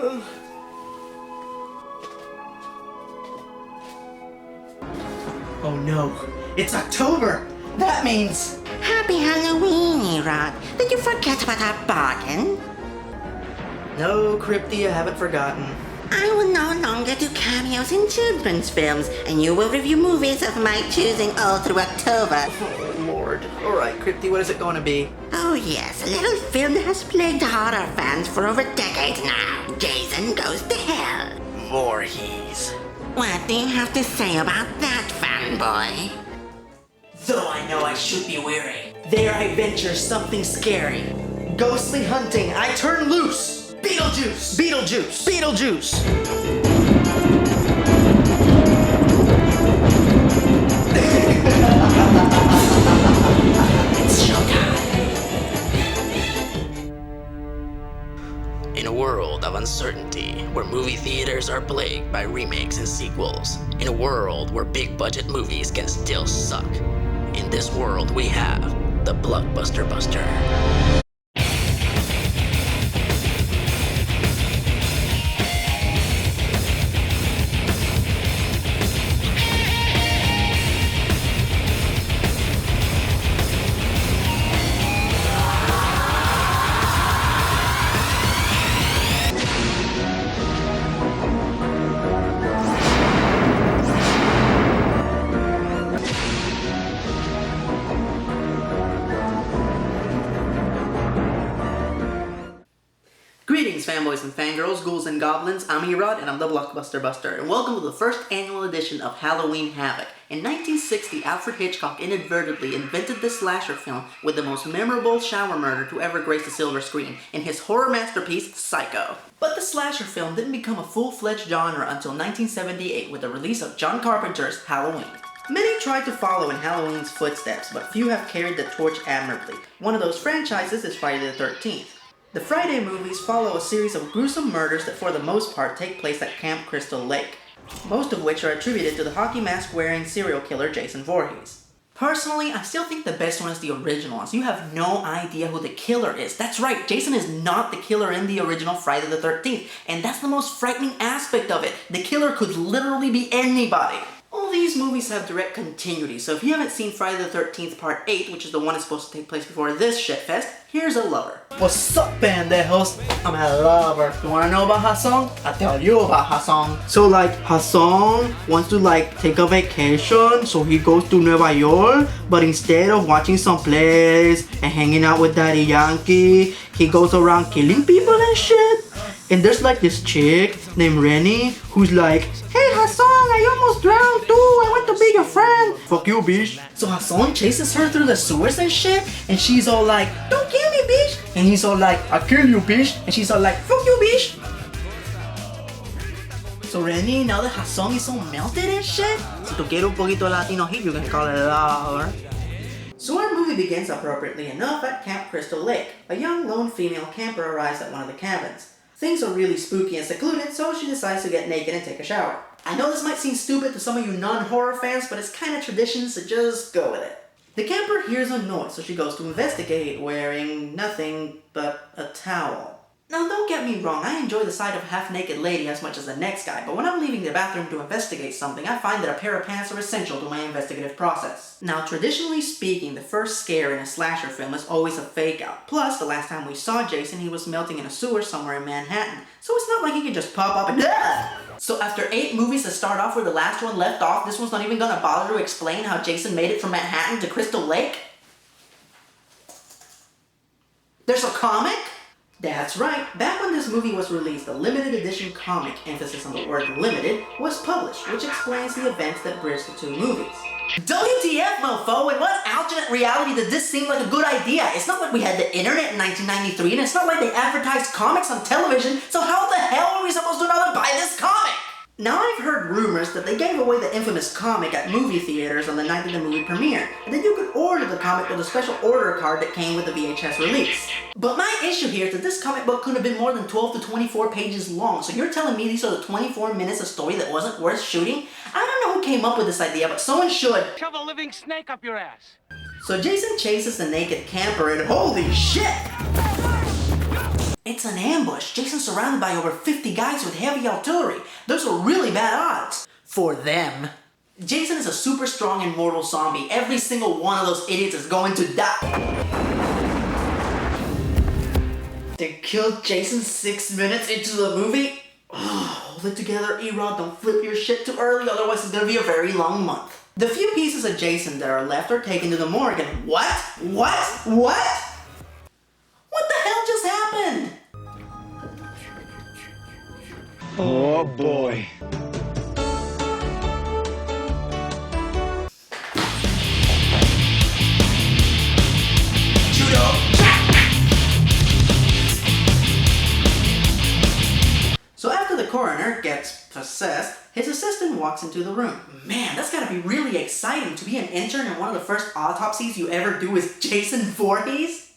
Oh no, it's October! That means... Happy Halloween, ERod. Did you forget about our bargain? No, Crypty, I haven't forgotten. I will no longer do cameos in children's films, and you will review movies of my choosing all through October. Oh, Lord. Alright, Crypty, what is it going to be? Oh yes, a little film that has plagued horror fans for over decades now. Jason Goes to Hell. Voorhees. What do you have to say about that, fanboy? Though I know I should be wary, there I venture something scary. Ghostly hunting, I turn loose! Beetlejuice! Beetlejuice! Beetlejuice! It's showtime. In a world of uncertainty, where movie theaters are plagued by remakes and sequels, in a world where big budget movies can still suck, in this world we have the Blockbuster Buster. Greetings, fanboys and fangirls, ghouls and goblins. I'm ERod, and I'm the Blockbuster Buster, and welcome to the first annual edition of Halloween Havoc. In 1960, Alfred Hitchcock inadvertently invented the slasher film with the most memorable shower murder to ever grace the silver screen in his horror masterpiece, Psycho. But the slasher film didn't become a full-fledged genre until 1978 with the release of John Carpenter's Halloween. Many tried to follow in Halloween's footsteps, but few have carried the torch admirably. One of those franchises is Friday the 13th. The Friday movies follow a series of gruesome murders that for the most part take place at Camp Crystal Lake, most of which are attributed to the hockey mask wearing serial killer Jason Voorhees. Personally, I still think the best one is the original, as you have no idea who the killer is. That's right, Jason is not the killer in the original Friday the 13th, and that's the most frightening aspect of it. The killer could literally be anybody. All these movies have direct continuity, so if you haven't seen Friday the 13th Part 8, which is the one that's supposed to take place before this shitfest, here's a lover. What's up, bandejos? I'm a lover. You wanna know about Hassan? I'll tell you about Hassan. So Hassan wants to take a vacation, so he goes to Nueva York, but instead of watching some plays and hanging out with Daddy Yankee, he goes around killing people and shit. And there's this chick named Rennie who's like, "Hey Hassan, I almost drowned too, I want to be your friend." Fuck you, bitch. So Hassan chases her through the sewers and shit, and she's all like, "Don't kill me, bitch." And he's all like, "I'll kill you, bitch." And she's all like, "Fuck you, bitch." So Rennie, now that Hassan is so melted and shit, si tú quieres un poquito Latino heat, you can call it lover. So our movie begins appropriately enough at Camp Crystal Lake. A young lone female camper arrives at one of the cabins. Things are really spooky and secluded, so she decides to get naked and take a shower. I know this might seem stupid to some of you non-horror fans, but it's kind of tradition, so just go with it. The camper hears a noise, so she goes to investigate, wearing nothing but a towel. Now don't get me wrong, I enjoy the sight of a half-naked lady as much as the next guy, but when I'm leaving the bathroom to investigate something, I find that a pair of pants are essential to my investigative process. Now traditionally speaking, the first scare in a slasher film is always a fake-out. Plus, the last time we saw Jason, he was melting in a sewer somewhere in Manhattan, so it's not like he can just pop up and So after 8 movies that start off where the last one left off, this one's not even gonna bother to explain how Jason made it from Manhattan to Crystal Lake? There's a comic? That's right, back when this movie was released, a limited edition comic, emphasis on the word limited, was published, which explains the events that bridge the 2 movies. WTF, mofo, in what alternate reality did this seem like a good idea? It's not like we had the internet in 1993, and it's not like they advertised comics on television, so how the hell are we supposed to know to buy this comic? Now I've heard rumors that they gave away the infamous comic at movie theaters on the night of the movie premiere, and that you could order the comic with a special order card that came with the VHS release. But my issue here is that this comic book could have been more than 12 to 24 pages long, so you're telling me these are the 24 minutes of story that wasn't worth shooting? I don't know who came up with this idea, but someone should shove a living snake up your ass. So Jason chases the naked camper and holy shit! It's an ambush. Jason's surrounded by over 50 guys with heavy artillery. Those are really bad odds. For them. Jason is a super strong and mortal zombie. Every single one of those idiots is going to die. They killed Jason 6 minutes into the movie? Hold it together, ERod. Don't flip your shit too early, otherwise it's gonna be a very long month. The few pieces of Jason that are left are taken to the morgue and what? What the hell just happened? Oh boy. So after the coroner gets possessed, his assistant walks into the room. Man, that's gotta be really exciting to be an intern and one of the first autopsies you ever do is Jason Voorhees.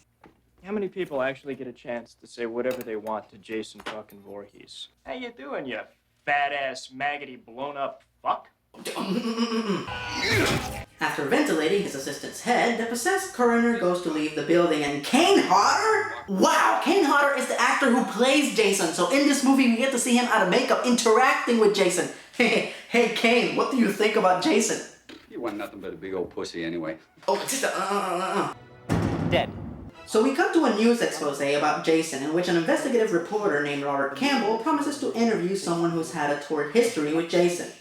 How many people actually get a chance to say whatever they want to Jason fucking Voorhees? How you doing, you fat-ass, maggoty, blown-up fuck? After ventilating his assistant's head, the possessed coroner goes to leave the building and Kane Hodder? Wow, Kane Hodder is the actor who plays Jason, so in this movie we get to see him out of makeup interacting with Jason. Hey Kane, what do you think about Jason? He wasn't nothing but a big old pussy anyway. Oh, just Dead. So we cut to a news expose about Jason in which an investigative reporter named Robert Campbell promises to interview someone who's had a torrid history with Jason.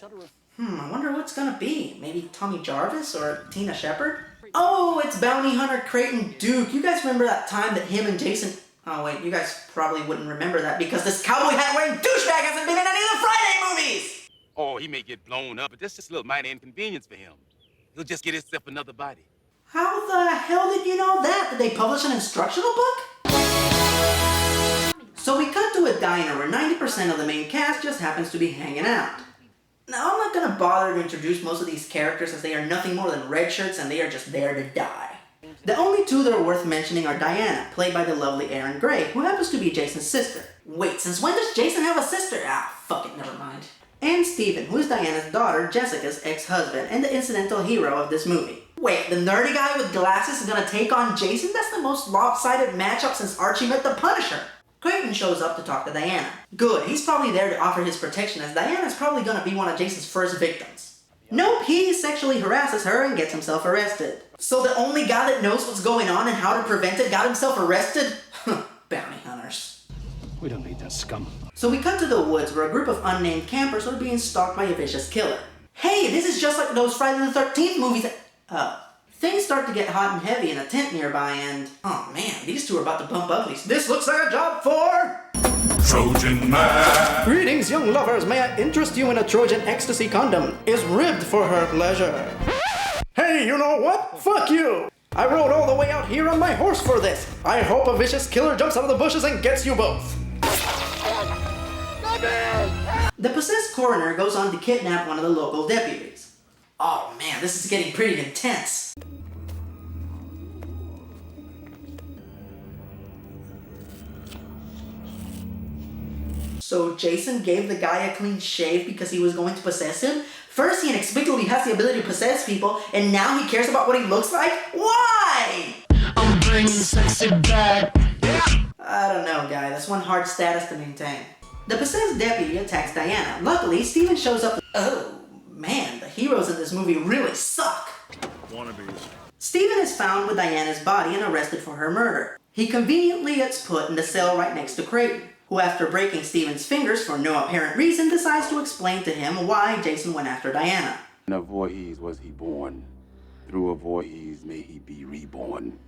I wonder who it's gonna be. Maybe Tommy Jarvis or Tina Shepard? Oh, it's bounty hunter Creighton Duke. You guys remember that time that him and Jason... Oh wait, you guys probably wouldn't remember that because this cowboy hat wearing douchebag hasn't been in any of the Friday movies! Oh, he may get blown up, but that's just a little minor inconvenience for him. He'll just get himself another body. How the hell did you know that? Did they publish an instructional book? So we cut to a diner where 90% of the main cast just happens to be hanging out. Now, I'm not gonna bother to introduce most of these characters as they are nothing more than red shirts and they are just there to die. The only two that are worth mentioning are Diana, played by the lovely Erin Gray, who happens to be Jason's sister. Wait, since when does Jason have a sister? Fuck it, never mind. And Steven, who is Diana's daughter, Jessica's ex-husband, and the incidental hero of this movie. Wait, the nerdy guy with glasses is gonna take on Jason? That's the most lopsided matchup since Archie met the Punisher. Creighton shows up to talk to Diana. Good, he's probably there to offer his protection as Diana's probably gonna be one of Jason's first victims. Nope, he sexually harasses her and gets himself arrested. So the only guy that knows what's going on and how to prevent it got himself arrested? Bounty hunters. We don't need that scum. So we cut to the woods where a group of unnamed campers are being stalked by a vicious killer. Hey, this is just like those Friday the 13th movies things start to get hot and heavy in a tent nearby and... Oh man, these two are about to bump uglies. This looks like a job for... Trojan Man! Greetings, young lovers. May I interest you in a Trojan ecstasy condom? Is ribbed for her pleasure. Hey, you know what? Fuck you! I rode all the way out here on my horse for this. I hope a vicious killer jumps out of the bushes and gets you both. The possessed coroner goes on to kidnap one of the local deputies. Oh man, this is getting pretty intense. So Jason gave the guy a clean shave because he was going to possess him? First he inexplicably has the ability to possess people, and now he cares about what he looks like? Why? I'm bringing sexy back. I don't know, guy. That's one hard status to maintain. The possessed deputy attacks Diana. Luckily, Steven shows up. Oh, man, the heroes in this movie really suck. Wannabes. Steven is found with Diana's body and arrested for her murder. He conveniently gets put in the cell right next to Creighton, who after breaking Steven's fingers for no apparent reason decides to explain to him why Jason went after Diana. In a Voorhees was he born. Through a Voorhees may he be reborn.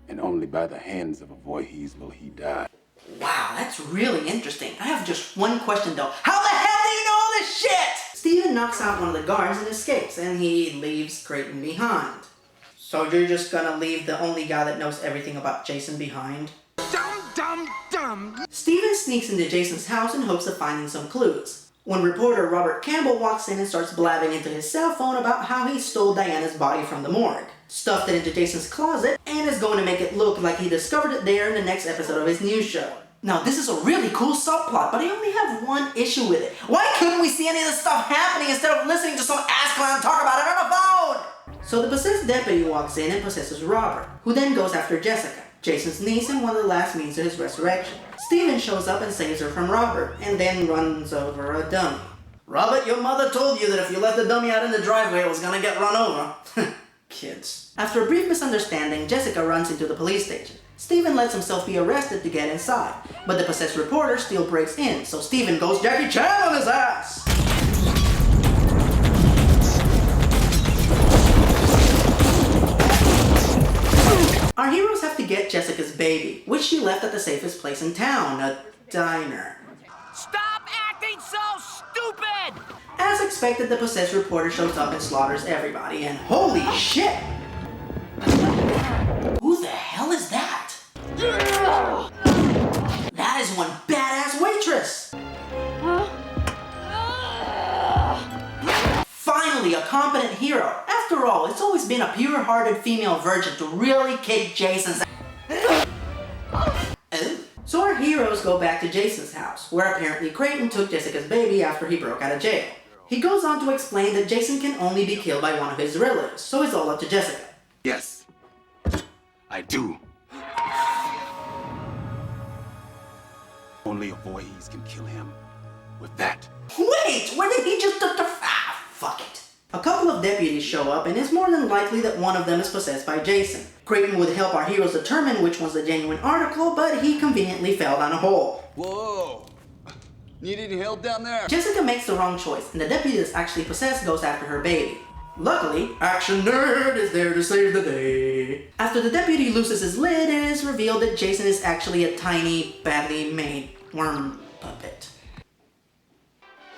And only by the hands of a Voorhees will he die. Wow, that's really interesting. I have just one question though. How the hell do you know all this shit? Steven knocks out one of the guards and escapes, and he leaves Creighton behind. So you're just gonna leave the only guy that knows everything about Jason behind? Dumb. Steven sneaks into Jason's house in hopes of finding some clues. When reporter Robert Campbell walks in and starts blabbing into his cell phone about how he stole Diana's body from the morgue, stuffed it into Jason's closet, and is going to make it look like he discovered it there in the next episode of his news show. Now this is a really cool subplot, but I only have one issue with it. Why couldn't we see any of this stuff happening instead of listening to some ass clown talk about it on the phone? So the possessed deputy walks in and possesses Robert, who then goes after Jessica. Jason's niece and one of the last means of his resurrection. Steven shows up and saves her from Robert, and then runs over a dummy. Robert, your mother told you that if you left the dummy out in the driveway, it was gonna get run over. Kids. After a brief misunderstanding, Jessica runs into the police station. Steven lets himself be arrested to get inside, but the possessed reporter still breaks in, so Steven goes Jackie Chan on his ass! Our heroes have to get Jessica's baby, which she left at the safest place in town, a diner. Stop acting so stupid! As expected, the possessed reporter shows up and slaughters everybody, and holy shit! Who the hell is that? That is one badass waitress! Finally, a competent hero. After all, it's always been a pure-hearted female virgin to really kick Jason's ass. So our heroes go back to Jason's house, where apparently Creighton took Jessica's baby after he broke out of jail. He goes on to explain that Jason can only be killed by one of his relatives, so it's all up to Jessica. Yes, I do. Only a Voorhees can kill him with that. Wait, where did he just fuck it. A couple of deputies show up, and it's more than likely that one of them is possessed by Jason. Creighton would help our heroes determine which one's the genuine article, but he conveniently fell down a hole. Whoa! Need any help down there? Jessica makes the wrong choice, and the deputy that's actually possessed goes after her baby. Luckily, Action Nerd is there to save the day. After the deputy loses his lid, it is revealed that Jason is actually a tiny, badly made worm puppet.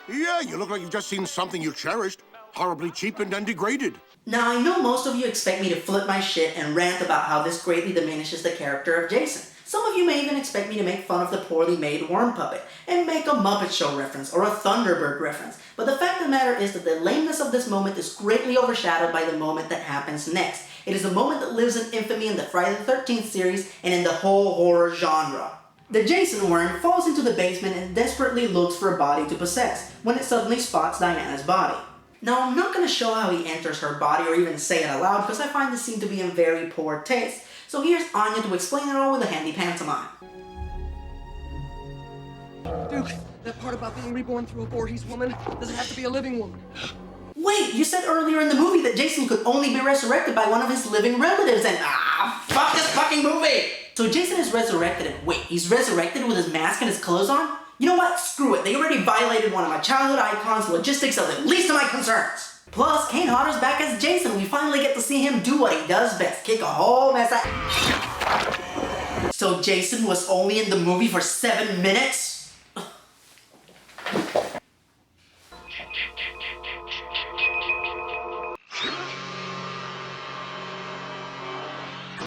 Yeah, you look like you've just seen something you cherished. Horribly cheapened and degraded. Now, I know most of you expect me to flip my shit and rant about how this greatly diminishes the character of Jason. Some of you may even expect me to make fun of the poorly made worm puppet and make a Muppet Show reference or a Thunderbird reference. But the fact of the matter is that the lameness of this moment is greatly overshadowed by the moment that happens next. It is a moment that lives in infamy in the Friday the 13th series and in the whole horror genre. The Jason worm falls into the basement and desperately looks for a body to possess when it suddenly spots Diana's body. Now, I'm not going to show how he enters her body or even say it aloud because I find this scene to be in very poor taste. So here's Anya to explain it all with a handy pantomime. Duke, that part about being reborn through a Voorhees woman, does it have to be a living woman? Wait, you said earlier in the movie that Jason could only be resurrected by one of his living relatives and fuck this fucking movie! So Jason is resurrected and wait, he's resurrected with his mask and his clothes on? You know what? Screw it. They already violated one of my childhood icons. Logistics are the least of my concerns. Plus, Kane Hodder's back as Jason. We finally get to see him do what he does best. Kick a whole mess out. So Jason was only in the movie for 7 minutes?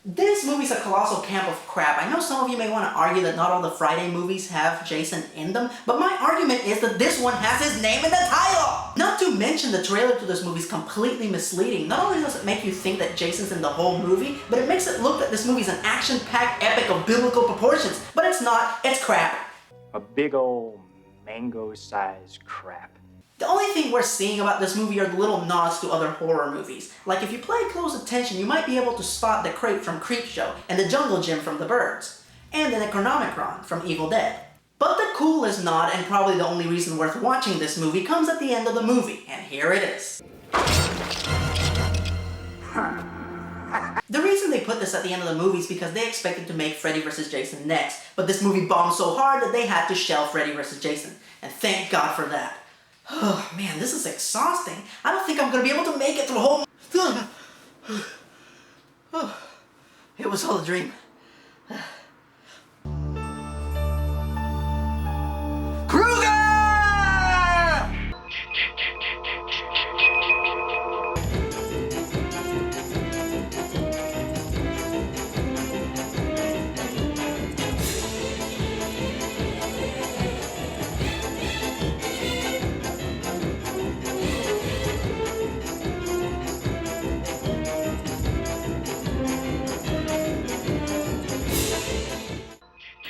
This movie's a colossal camp of crap. I know some of you may want to argue that not all the Friday movies have Jason in them, but my argument is that this one has his name in the title! Not to mention the trailer to this movie is completely misleading. Not only does it make you think that Jason's in the whole movie, but it makes it look that this movie's an action-packed epic of biblical proportions. But it's not, it's crap. A big ol' mango-sized crap. The only thing worth seeing about this movie are the little nods to other horror movies. Like if you pay close attention, you might be able to spot the crate from Creepshow and the jungle gym from The Birds, and the Necronomicon from Evil Dead. But the coolest nod, and probably the only reason worth watching this movie, comes at the end of the movie, and here it is. The reason they put this at the end of the movie is because they expected to make Freddy vs. Jason next, but this movie bombed so hard that they had to shelve Freddy vs. Jason, and thank God for that. Oh man, this is exhausting. I don't think I'm gonna be able to make it through the whole... It was all a dream.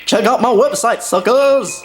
Check out my website, suckers!